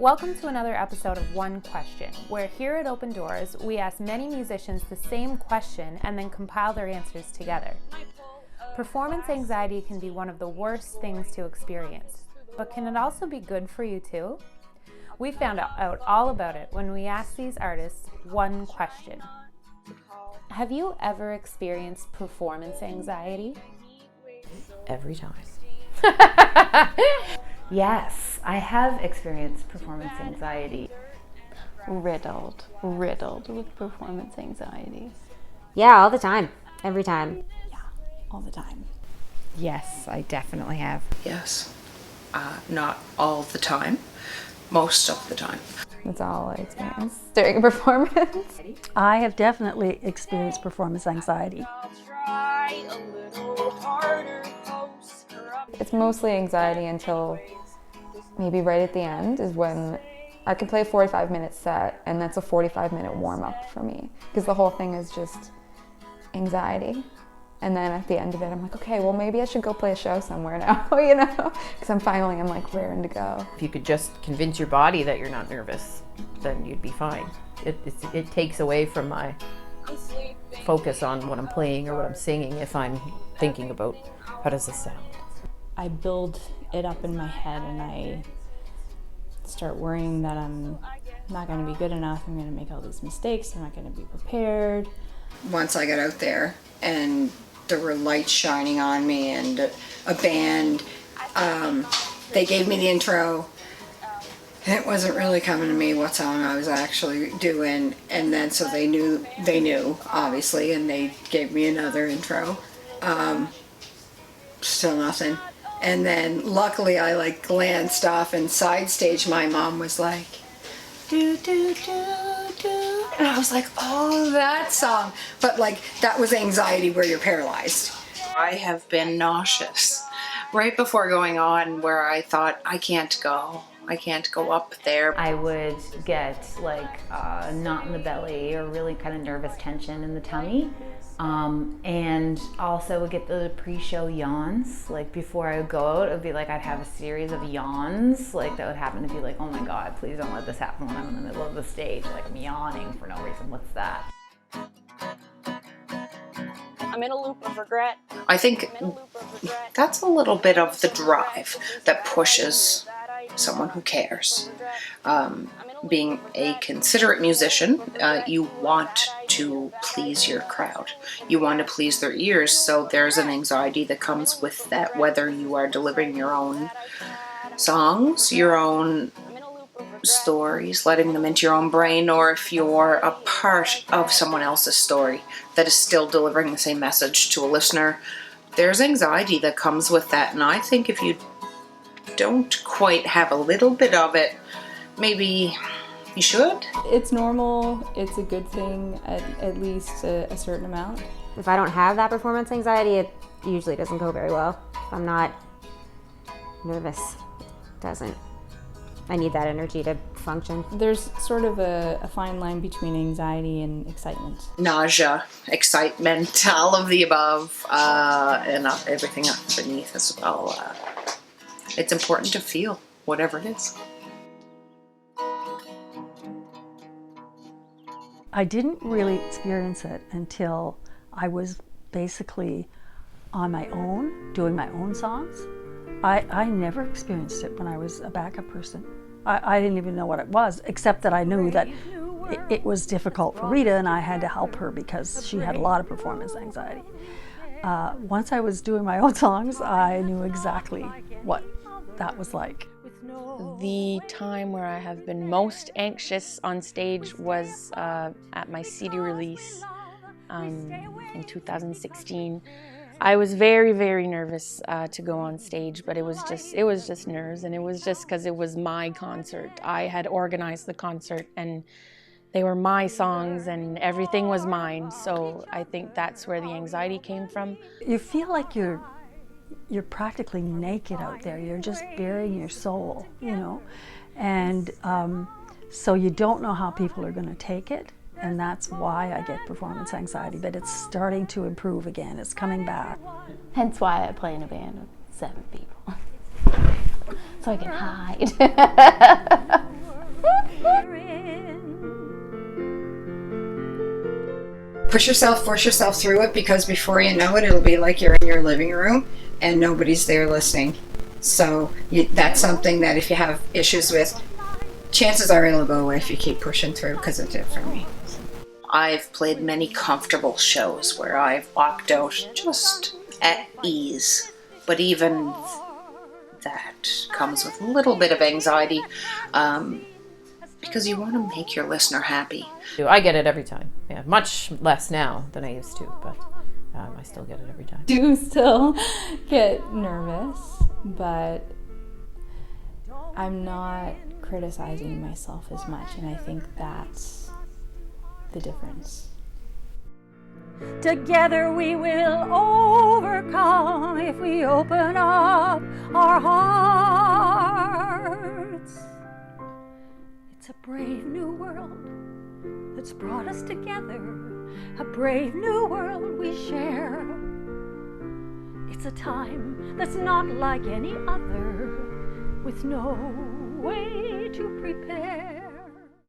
Welcome to another episode of One Question, where here at Open Doors, we ask many musicians the same question and then compile their answers together. Performance anxiety can be one of the worst things to experience, but can it also be good for you too? We found out all about it when we asked these artists one question. Have you ever experienced performance anxiety? Every time. Yes, I have experienced performance anxiety. Riddled with performance anxiety. Yeah, all the time. Every time. Yeah, all the time. Yes, I definitely have. Yes. Not all the time. Most of the time. That's all I experience during a performance. I have definitely experienced performance anxiety. It's mostly anxiety until maybe right at the end is when I can play a 45-minute set, and that's a 45-minute warm-up for me because the whole thing is just anxiety. And then at the end of it, I'm like, okay, well, maybe I should go play a show somewhere now, you know, because I'm like raring to go. If you could just convince your body that you're not nervous, then you'd be fine. It takes away from my focus on what I'm playing or what I'm singing if I'm thinking about how does this sound. I build it up in my head and I start worrying that I'm not going to be good enough. I'm going to make all these mistakes. I'm not going to be prepared. Once I got out there and there were lights shining on me and a band, they gave me the intro. And it wasn't really coming to me what song I was actually doing. And then so they knew, obviously, and they gave me another intro. Still nothing. And then luckily I glanced off and side stage. My mom was like, do, do, do, do. And I was like, oh, that song. But that was anxiety where you're paralyzed. I have been nauseous right before going on where I thought, I can't go up there. I would get a knot in the belly or really kind of nervous tension in the tummy. And also would get the pre-show yawns. Before I would go out, it would be I'd have a series of yawns. That would happen to be oh my God, please don't let this happen when I'm in the middle of the stage. I'm yawning for no reason. What's that? I'm in a loop of regret. I think that's a little bit of the drive that pushes someone who cares. Being a considerate musician, you want to please your crowd. You want to please their ears, so there's an anxiety that comes with that, whether you are delivering your own songs, your own stories, letting them into your own brain, or if you're a part of someone else's story that is still delivering the same message to a listener. There's anxiety that comes with that, and I think if you don't quite have a little bit of it, maybe you should. It's normal. It's a good thing, at least a certain amount. If I don't have that performance anxiety, it usually doesn't go very well. If I'm not nervous, it doesn't. I need that energy to function. There's sort of a fine line between anxiety and excitement. Nausea, excitement, all of the above, and everything up beneath as well. It's important to feel whatever it is. I didn't really experience it until I was basically on my own, doing my own songs. I never experienced it when I was a backup person. I didn't even know what it was, except that I knew that it was difficult for Rita and I had to help her because she had a lot of performance anxiety. Once I was doing my own songs, I knew exactly what that was like. The time where I have been most anxious on stage was at my CD release in 2016. I was very, very nervous to go on stage, but it was just nerves, and it was just because it was my concert. I had organized the concert, and they were my songs, and everything was mine. So I think that's where the anxiety came from. You feel like you're practically naked out there. You're just burying your soul, you know, and so you don't know how people are going to take it. And that's why I get performance anxiety, but it's starting to improve again. It's coming back. Hence why I play in a band of 7 people. So I can hide. Force yourself through it, because before you know it, it'll be like you're in your living room and nobody's there listening. So that's something that if you have issues with, chances are it'll go away if you keep pushing through, because it did for me. I've played many comfortable shows where I've walked out just at ease, but even that comes with a little bit of anxiety, because you want to make your listener happy. I get it every time. Yeah, much less now than I used to, but I still get it every time. I do still get nervous, but I'm not criticizing myself as much, and I think that's the difference. Together we will overcome if we open up our hearts. It's a brave new world that's brought us together, a brave new world we share. It's a time that's not like any other, with no way to prepare.